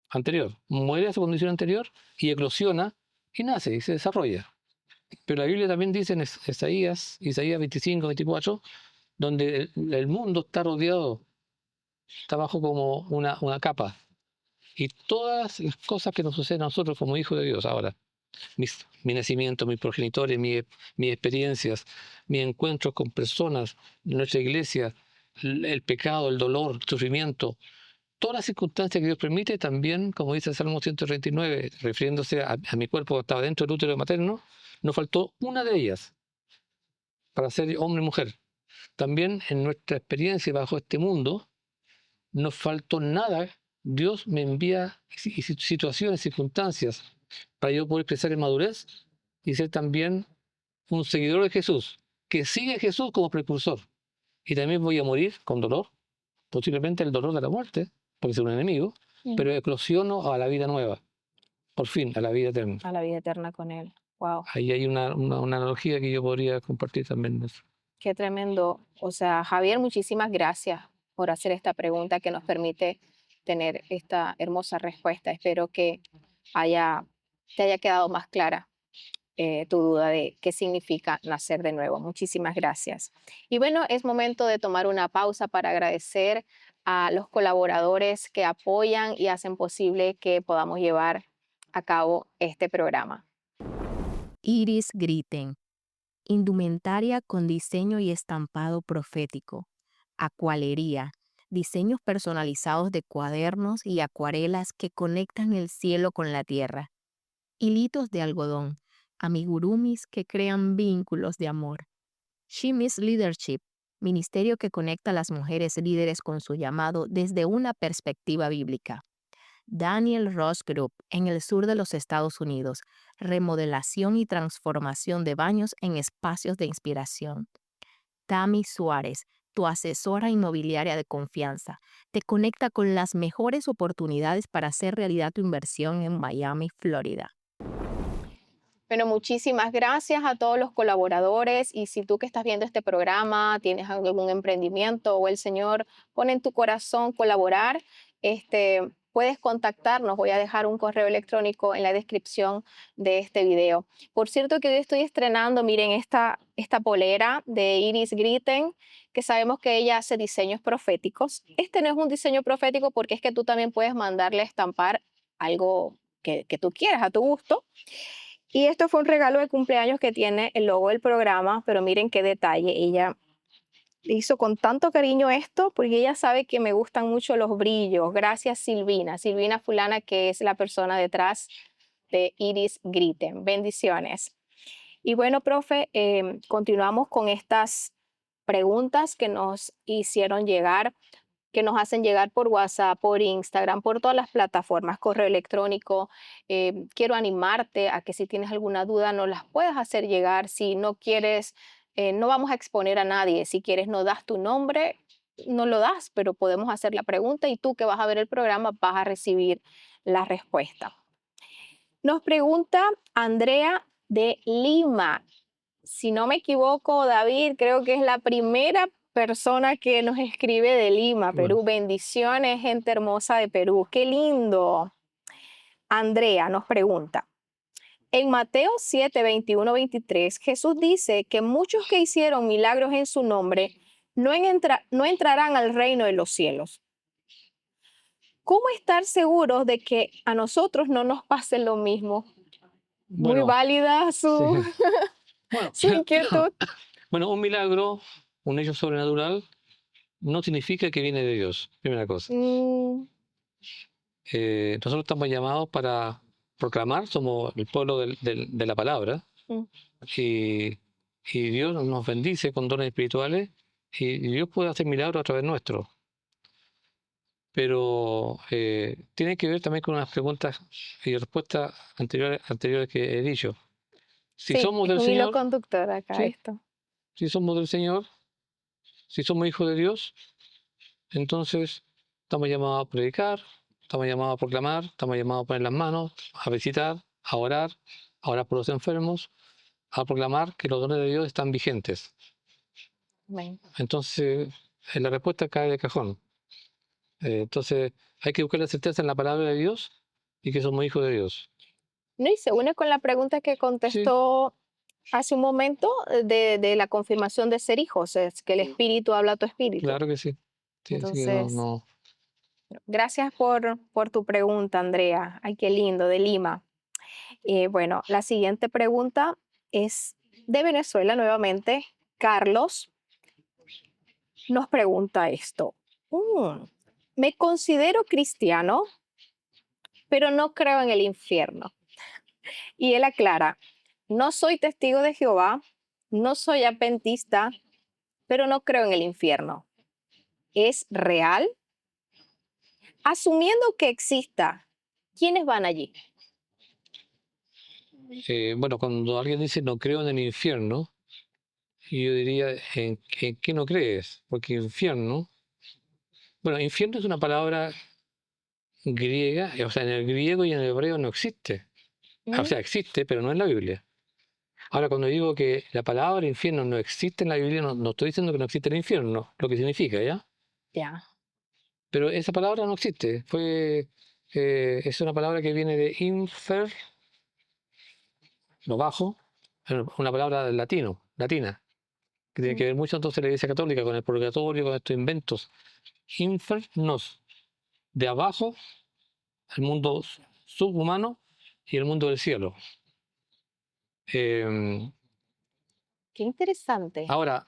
anterior, muere a esa condición anterior y eclosiona y nace y se desarrolla. Pero la Biblia también dice en Isaías 25, 24, donde el mundo está rodeado, está bajo como una capa. Y todas las cosas que nos suceden a nosotros como hijos de Dios ahora, mi nacimiento, mis progenitores, mis experiencias, mis encuentros con personas, nuestra iglesia, el pecado, el dolor, el sufrimiento, todas las circunstancias que Dios permite, también, como dice el Salmo 139, refiriéndose a mi cuerpo que estaba dentro del útero materno, nos faltó una de ellas para ser hombre y mujer. También en nuestra experiencia bajo este mundo, no faltó nada. Dios me envía situaciones, circunstancias, para yo poder crecer en madurez y ser también un seguidor de Jesús, que sigue a Jesús como precursor. Y también voy a morir con dolor, posiblemente el dolor de la muerte, porque soy un enemigo, pero eclosiono a la vida nueva, por fin, a la vida eterna. A la vida eterna con Él. Wow. Ahí hay una analogía que yo podría compartir también de eso. Qué tremendo. O sea, Javier, muchísimas gracias por hacer esta pregunta que nos permite tener esta hermosa respuesta. Espero que te haya quedado más clara tu duda de qué significa nacer de nuevo. Muchísimas gracias. Y bueno, es momento de tomar una pausa para agradecer a los colaboradores que apoyan y hacen posible que podamos llevar a cabo este programa. Iris Griten, indumentaria con diseño y estampado profético, acualería, diseños personalizados de cuadernos y acuarelas que conectan el cielo con la tierra, hilitos de algodón, amigurumis que crean vínculos de amor. Shemis Leadership, ministerio que conecta a las mujeres líderes con su llamado desde una perspectiva bíblica. Daniel Ross Group, en el sur de los Estados Unidos, remodelación y transformación de baños en espacios de inspiración. Tami Suárez, tu asesora inmobiliaria de confianza, te conecta con las mejores oportunidades para hacer realidad tu inversión en Miami, Florida. Bueno, muchísimas gracias a todos los colaboradores y si tú que estás viendo este programa tienes algún emprendimiento o el Señor pone en tu corazón colaborar, puedes contactarnos. Voy a dejar un correo electrónico en la descripción de este video. Por cierto que hoy estoy estrenando, miren, esta polera de Iris Griten, que sabemos que ella hace diseños proféticos. Este no es un diseño profético porque es que tú también puedes mandarle a estampar algo que tú quieras a tu gusto. Y esto fue un regalo de cumpleaños que tiene el logo del programa, pero miren qué detalle. Ella hizo con tanto cariño esto porque ella sabe que me gustan mucho los brillos. Gracias, Silvina. Silvina Fulana, que es la persona detrás de Iris Griten. Bendiciones. Y bueno, profe, continuamos con estas preguntas que nos hicieron llegar, que nos hacen llegar por WhatsApp, por Instagram, por todas las plataformas, correo electrónico. Quiero animarte a que si tienes alguna duda nos las puedas hacer llegar. Si no quieres, no vamos a exponer a nadie. Si quieres, no das tu nombre, no lo das, pero podemos hacer la pregunta y tú que vas a ver el programa vas a recibir la respuesta. Nos pregunta Andrea de Lima. Si no me equivoco, David, creo que es la primera persona que nos escribe de Lima, Bueno, Perú. Bendiciones, gente hermosa de Perú. Qué lindo. Andrea nos pregunta. En Mateo 7, 21, 23, Jesús dice que muchos que hicieron milagros en su nombre no entrarán al reino de los cielos. ¿Cómo estar seguros de que a nosotros no nos pase lo mismo? Muy bueno, válida sí. Bueno, su inquietud. bueno, un milagro, un hecho sobrenatural, no significa que viene de Dios, primera cosa. Mm, Nosotros estamos llamados para proclamar, somos el pueblo de la palabra, mm, y, y Dios nos bendice con dones espirituales, y Dios puede hacer milagros a través nuestro. Pero tiene que ver también con unas preguntas y respuestas anteriores que he dicho. Si sí, somos es del un hilo Señor, conductor acá sí, esto. si somos del Señor, si somos hijos de Dios, entonces estamos llamados a predicar, estamos llamados a proclamar, estamos llamados a poner las manos, a visitar, a orar por los enfermos, a proclamar que los dones de Dios están vigentes. Amén. Entonces, la respuesta cae de cajón. Entonces, hay que buscar la certeza en la palabra de Dios y que somos hijos de Dios. No, y se une con la pregunta que Sí, contestó hace un momento de la confirmación de ser hijos, es que el Espíritu habla a tu espíritu. claro que sí. Sí, así que no, Entonces, no. gracias por tu pregunta, Andrea. Ay, qué lindo, de Lima. Bueno, la siguiente pregunta es de Venezuela nuevamente. Carlos nos pregunta esto. Me considero cristiano, pero no creo en el infierno. Y él aclara, no soy testigo de Jehová, no soy adventista, pero no creo en el infierno. ¿Es real? Asumiendo que exista, ¿quiénes van allí? Bueno, cuando alguien dice no creo en el infierno, yo diría, ¿en qué no crees? Porque infierno, bueno, infierno es una palabra griega, o sea, en el griego y en el hebreo no existe. O sea, Mm, existe, pero no en la Biblia. Ahora, cuando digo que la palabra infierno no existe en la Biblia, no estoy diciendo que no existe el infierno, lo que significa, ¿ya? ya. Pero esa palabra no existe. Es una palabra que viene de infer, lo bajo, una palabra latina, que tiene que Mm, ver mucho entonces la Iglesia Católica con el purgatorio, con estos inventos. Infernos, de abajo, el mundo subhumano y el mundo del cielo. Em, qué interesante. Ahora,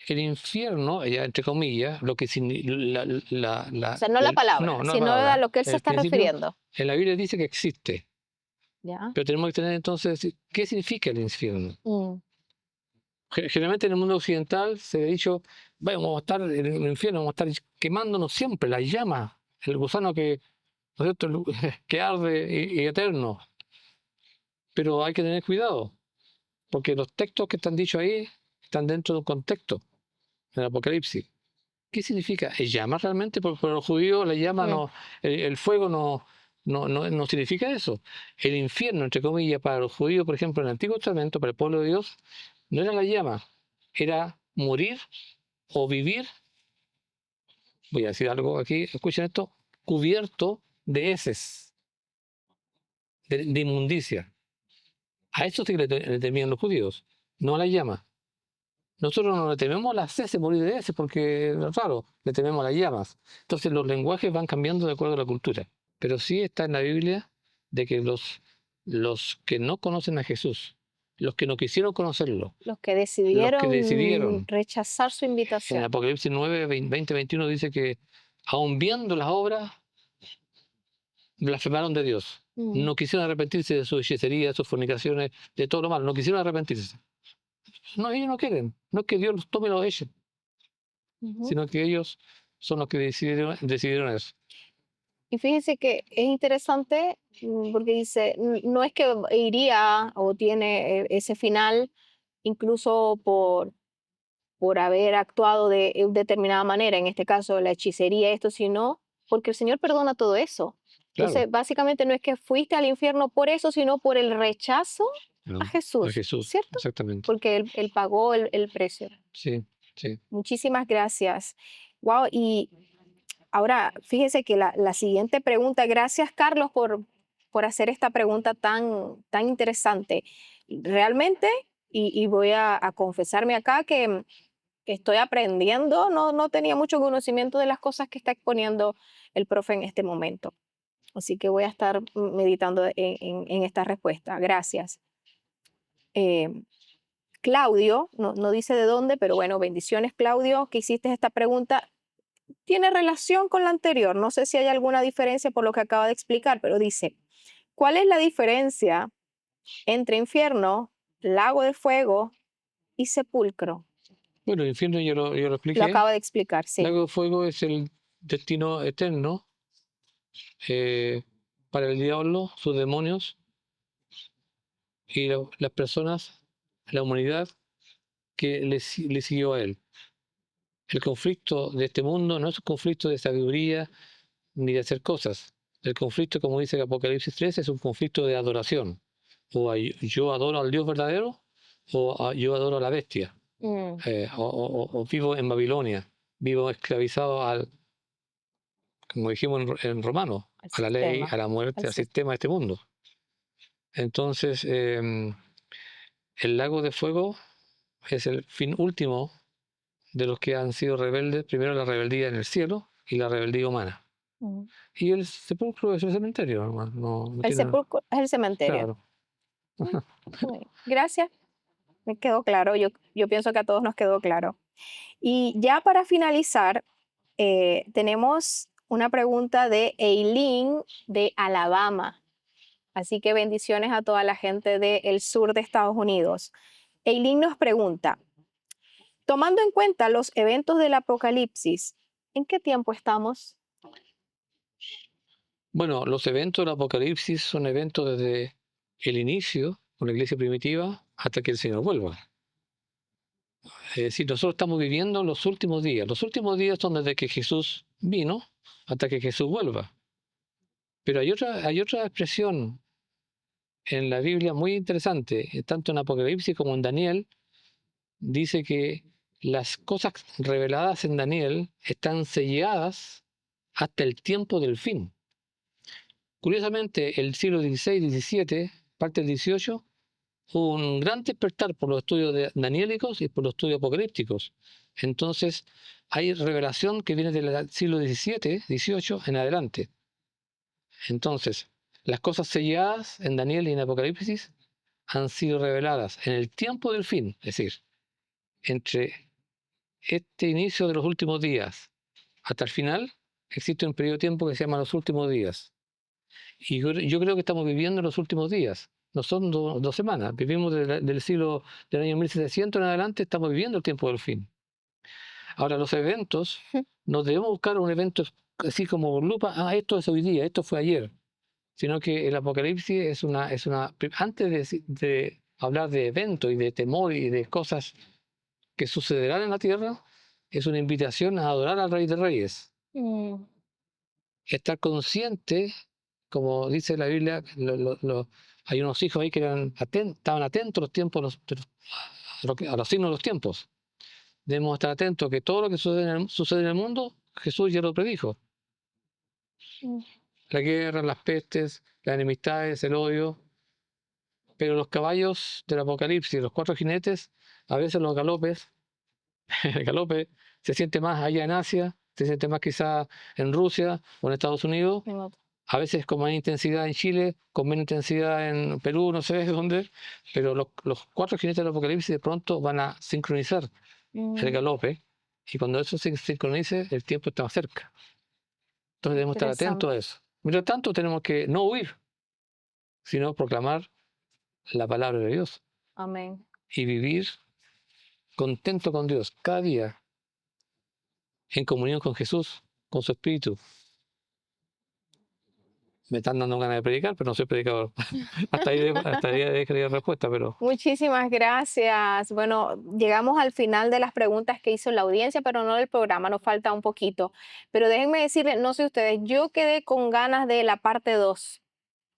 el infierno, ya entre comillas, lo que O sea, no la palabra, no la sino a palabra, lo que él se el está principio, refiriendo. en la Biblia dice que existe, Ya. pero tenemos que tener entonces, ¿qué significa el infierno? Mm, Generalmente en el mundo occidental se ha dicho, "Bueno, vamos a estar en el infierno, vamos a estar quemándonos siempre, la llama, el gusano que, ¿no es cierto?, que arde y eterno. Pero hay que tener cuidado, porque los textos que están dichos ahí están dentro de un contexto, en el Apocalipsis. ¿Qué significa? ¿Es llama realmente? Porque para los judíos la llama mm, no, el fuego no significa eso. El infierno, entre comillas, para los judíos, por ejemplo, en el Antiguo Testamento, para el pueblo de Dios, no era la llama, era morir o vivir, voy a decir algo aquí, escuchen esto, cubierto de heces, de inmundicia. A eso sí que le temían los judíos, no a la llama. Nosotros no le tememos a las heces, morir de heces, porque, claro, le tememos a las llamas. Entonces los lenguajes van cambiando de acuerdo a la cultura. Pero sí está en la Biblia de que los que no conocen a Jesús, los que no quisieron conocerlo, los que los que decidieron decidieron, rechazar su en invitación. Apocalipsis 9, 20, 21 dice que aun viendo las obras, blasfemaron de Dios. Mm, No quisieron arrepentirse de su hechicería, de sus fornicaciones, de todo lo malo. No quisieron arrepentirse. No, ellos no quieren. No es que Dios los tome y los eche, ujú. sino que ellos son los que decidieron eso. Y fíjese que es interesante porque dice, no es que iría o tiene ese final incluso por haber actuado de determinada manera, en este caso la hechicería, esto, sino porque el Señor perdona todo eso. Claro, Entonces, básicamente no es que fuiste al infierno por eso, sino por el rechazo a ¿no? A Jesús, Jesús, ¿cierto? exactamente. Porque él pagó el precio. Sí. Sí. Muchísimas gracias. Wow, y ahora fíjese que la siguiente pregunta, gracias Carlos por hacer esta pregunta tan interesante. Realmente, y voy a confesarme acá que estoy aprendiendo, no tenía mucho conocimiento de las cosas que está exponiendo el profe en este momento. Así que voy a estar meditando en esta respuesta. Gracias. Eh, Claudio, no dice de dónde, pero bueno, bendiciones Claudio, que hiciste esta pregunta. Tiene relación con la anterior. No sé si hay alguna diferencia por lo que acaba de explicar, pero dice, ¿cuál es la diferencia entre infierno, lago de fuego y sepulcro? Bueno, el infierno yo lo Lo expliqué. acaba de explicar, El sí. lago de fuego es el destino eterno para el diablo, sus demonios y las personas, la humanidad que le siguió a él. El conflicto de este mundo no es un conflicto de sabiduría ni de hacer cosas. El conflicto, como dice Apocalipsis 3, es un conflicto de adoración. Yo adoro al Dios verdadero o yo adoro a la bestia. Mm, O vivo en Babilonia, vivo esclavizado al, como dijimos en Romano, al a la ley, sistema, a la al muerte, al sis- sistema de este mundo. Entonces, el lago de fuego es el fin último de los que han sido rebeldes, primero la rebeldía en el cielo y la rebeldía humana. mm. Y el sepulcro es el cementerio, hermano, no El tiene, sepulcro es el cementerio. claro. Mm, muy bien. Gracias, me quedó claro. Yo pienso que a todos nos quedó claro. Y ya para finalizar, tenemos una pregunta de Eileen de Alabama. Así que bendiciones a toda la gente del sur de Estados Unidos. Eileen nos pregunta, tomando en cuenta los eventos del Apocalipsis, ¿en qué tiempo estamos? Bueno, los eventos del Apocalipsis son eventos desde el inicio, con la iglesia primitiva, hasta que el Señor vuelva. Es decir, nosotros estamos viviendo los últimos días. Los últimos días son desde que Jesús vino hasta que Jesús vuelva. Pero hay otra expresión en la Biblia muy interesante, tanto en Apocalipsis como en Daniel, dice que las cosas reveladas en Daniel están selladas hasta el tiempo del fin. Curiosamente, el siglo XVI, XVII, parte del XVIII, hubo un gran despertar por los estudios daniélicos y por los estudios apocalípticos. Entonces, hay revelación que viene del siglo XVII, XVIII en adelante. Entonces, las cosas selladas en Daniel y en Apocalipsis han sido reveladas en el tiempo del fin, es decir, entre este inicio de los últimos días hasta el final, existe un periodo de tiempo que se llama los últimos días. Y yo creo que estamos viviendo los últimos días. No son 2 semanas, vivimos del siglo del año 1700 en adelante, estamos viviendo el tiempo del fin. Ahora, los eventos, no debemos buscar un evento así como lupa, esto es hoy día, esto fue ayer, sino que el Apocalipsis antes de hablar de eventos y de temor y de cosas que sucederán en la tierra, es una invitación a adorar al Rey de Reyes. Mm, Estar consciente, como dice la Biblia, hay unos hijos ahí que estaban atentos a los tiempos, a los signos de los tiempos. Debemos estar atentos que todo lo que sucede en el mundo, Jesús ya lo predijo. mm, La guerra, las pestes, las enemistades, el odio. Pero los caballos del Apocalipsis, los 4 jinetes, a veces los galopes, el galope se siente más allá en Asia, se siente más quizá en Rusia o en Estados Unidos, ni modo. a veces con más intensidad en Chile, con menos intensidad en Perú, no sé dónde, pero los 4 jinetes del Apocalipsis de pronto van a sincronizar el Mm, galope y cuando eso se sincronice, el tiempo está más cerca. Entonces debemos estar atentos interesante. a eso. Mientras tanto, tenemos que no huir, sino proclamar la palabra de Dios Amén. y vivir contento con Dios cada día en comunión con Jesús, con su Espíritu. Me están dando ganas de predicar, pero no soy predicador. hasta ahí dejaría la respuesta, pero Muchísimas gracias. Bueno, llegamos al final de las preguntas que hizo la audiencia, pero no del programa, nos falta un poquito. Pero déjenme decirles, no sé ustedes, yo quedé con ganas de la parte 2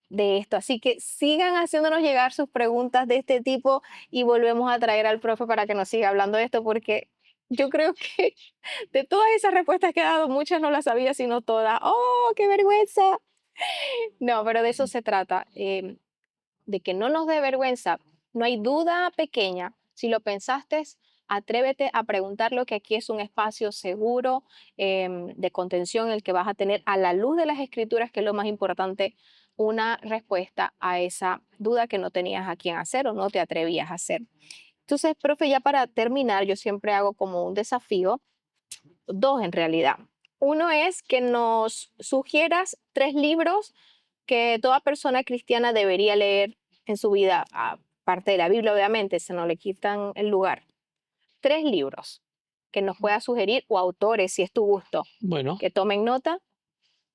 de esto, así que sigan haciéndonos llegar sus preguntas de este tipo y volvemos a traer al profe para que nos siga hablando de esto porque Yo creo que de todas esas respuestas que he dado, muchas no las sabía, sino todas. ¡Oh, qué vergüenza! No, pero de eso se trata, de que no nos dé vergüenza. No hay duda pequeña. Si lo pensaste, atrévete a preguntarlo, que aquí es un espacio seguro, de contención, en el que vas a tener, a la luz de las escrituras, que es lo más importante, una respuesta a esa duda que no tenías a quién hacer o no te atrevías a hacer. Entonces, profe, ya para terminar, yo siempre hago como un desafío, dos en realidad. Uno es que nos sugieras 3 libros que toda persona cristiana debería leer en su vida, aparte de la Biblia, obviamente, se no le quitan el lugar. 3 libros que nos pueda sugerir, o autores, si es tu gusto, Bueno, que tomen nota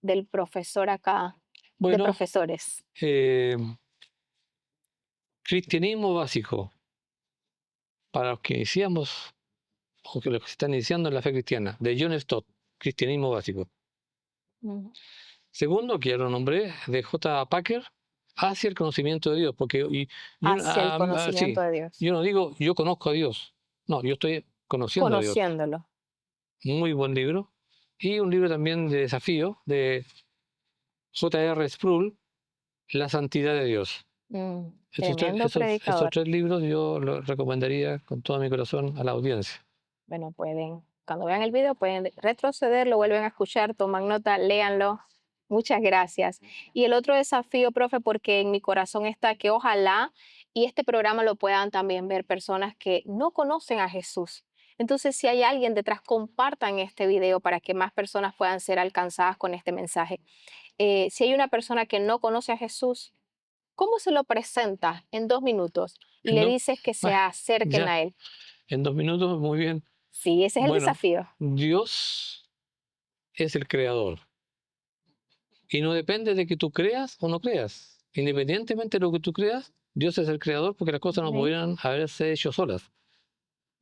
del profesor acá, de bueno, profesores. eh, cristianismo básico para los que iniciamos o que los que están iniciando en la fe cristiana, de John Stott, cristianismo básico. Mm, Segundo, que ya lo nombré, de J. Packer, hacia el conocimiento de Dios, porque Hacia el conocimiento sí, de Dios, yo no digo yo conozco a Dios, no, yo estoy conociendo a Dios. conociéndolo. Muy buen libro. Y un libro también de desafío de J.R. Sproul, La santidad de Dios. Tremendo Esos predicador. 3 libros yo los recomendaría con todo mi corazón a la audiencia. Bueno, pueden, cuando vean el video, pueden retroceder, lo vuelven a escuchar, toman nota, léanlo. Muchas gracias. Y el otro desafío, profe, porque en mi corazón está que ojalá y este programa lo puedan también ver personas que no conocen a Jesús. Entonces, si hay alguien detrás, compartan este video para que más personas puedan ser alcanzadas con este mensaje. Si hay una persona que no conoce a Jesús, ¿cómo se lo presentas en 2 minutos y En le do- dices que se Bueno, acerquen ya, a Él? en 2 minutos, muy bien. Sí, ese es el Bueno, desafío. Dios es el creador y no depende de que tú creas o no creas. Independientemente de lo que tú creas, Dios es el creador porque las cosas no Amén. podrían haberse hecho solas.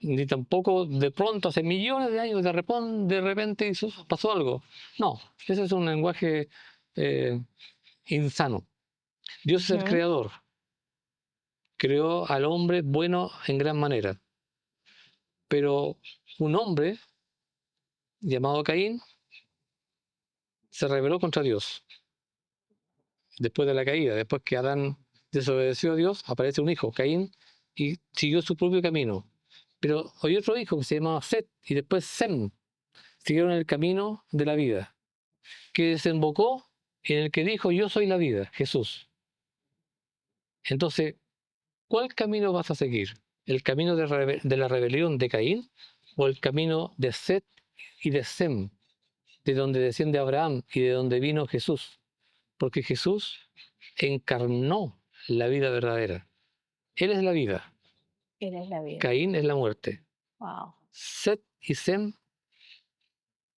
Ni tampoco de pronto, hace millones de años, de repente pasó algo. No, ese es un lenguaje eh, insano. Dios es el Ujú. creador, creó al hombre bueno en gran manera, pero un hombre llamado Caín se rebeló contra Dios después de la caída. Después que Adán desobedeció a Dios, aparece un hijo, Caín, y siguió su propio camino. Pero hay otro hijo que se llamaba Set y después Sem, siguieron el camino de la vida, que desembocó en el que dijo: yo soy la vida, Jesús. Entonces, ¿cuál camino vas a seguir? ¿El camino de la rebelión de Caín o el camino de Set y de Sem, de donde desciende Abraham y de donde vino Jesús? Porque Jesús encarnó la vida verdadera. Él es la vida, Él es la vida. Caín es la muerte. Wow. Set y Sem,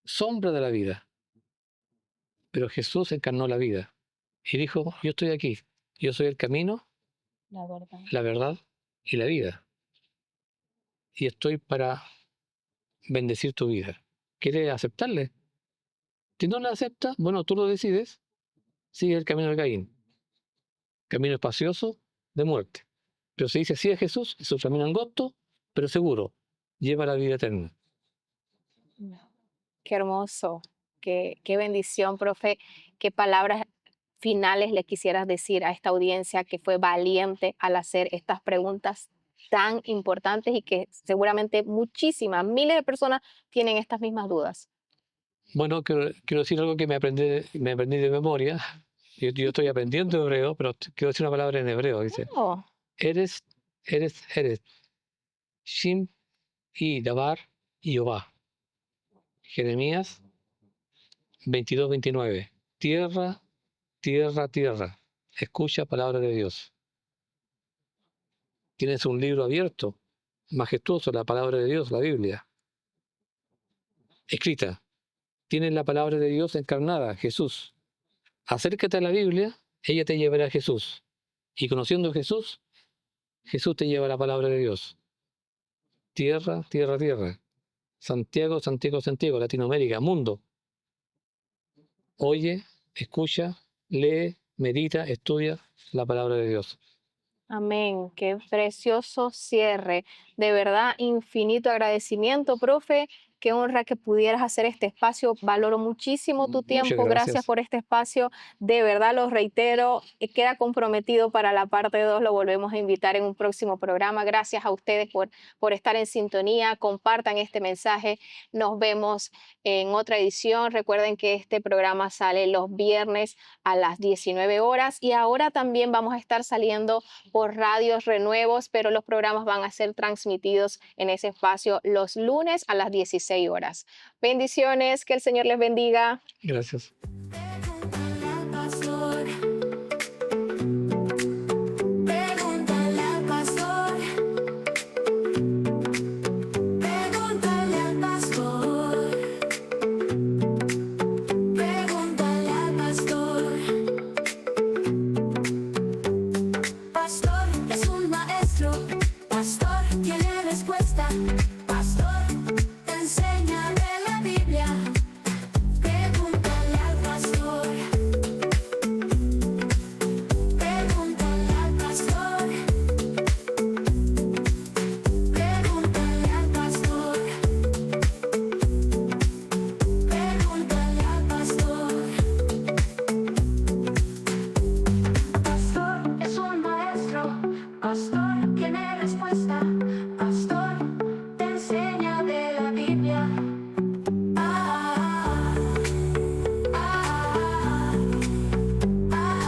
sombra de la vida, pero Jesús encarnó la vida y dijo: yo estoy aquí, yo soy el camino, La verdad. la verdad y la vida, y estoy para bendecir tu vida. ¿Quieres aceptarle? Si no la aceptas, bueno, tú lo decides, sigue el camino de Caín, camino espacioso de muerte. Pero si dice sí a Jesús, es un camino angosto, pero seguro, lleva la vida eterna. No. Qué hermoso, qué bendición, profe. ¿Qué palabras finales le quisieras decir a esta audiencia que fue valiente al hacer estas preguntas tan importantes y que seguramente muchísimas, miles de personas tienen estas mismas dudas? Bueno, quiero decir algo que me aprendí de memoria. Yo estoy aprendiendo hebreo, pero quiero decir una palabra en hebreo. Dice: Oh, eres, eres. Shim y Dabar y Jehová. Jeremías 22:29. Tierra, tierra, tierra. Escucha palabra de Dios. Tienes un libro abierto, majestuoso, la palabra de Dios, la Biblia, escrita. Tienes la palabra de Dios encarnada, Jesús. Acércate a la Biblia, ella te llevará a Jesús. Y conociendo a Jesús, Jesús te lleva a la palabra de Dios. Tierra, tierra, tierra. Santiago, Santiago, Santiago, Latinoamérica, mundo. Oye, escucha, lee, medita, estudia la palabra de Dios. Amén. Qué precioso cierre. De verdad, infinito agradecimiento, profe. Qué honra que pudieras hacer este espacio. Valoro muchísimo tu Muchas tiempo. Gracias gracias. por este espacio. De verdad, lo reitero. Queda comprometido para la parte 2. Lo volvemos a invitar en un próximo programa. Gracias a ustedes por estar en sintonía. Compartan este mensaje. Nos vemos en otra edición. Recuerden que este programa sale los viernes a las 19 horas y ahora también vamos a estar saliendo por Radios Renuevos, pero los programas van a ser transmitidos en ese espacio los lunes a las 16 horas. Bendiciones, que el Señor les bendiga. Gracias. Pregúntale al pastor. Pregúntale al pastor. Pregúntale al pastor. Pregúntale al pastor. Pastor es un maestro. Pastor tiene respuesta. Pastor te enseña de la Biblia. Pregúntale al pastor. Pregúntale al pastor. Pregúntale al pastor. Pregúntale al pastor. Pastor es un maestro. Pastor tiene respuesta. Pastor te enseña de la Biblia. Ah, ah, ah, ah,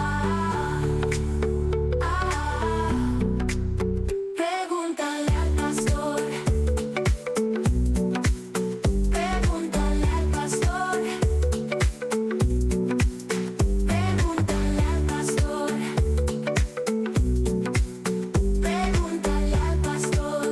ah. Pregúntale al pastor. Pregúntale al pastor. Pregúntale al pastor. Pregúntale al pastor.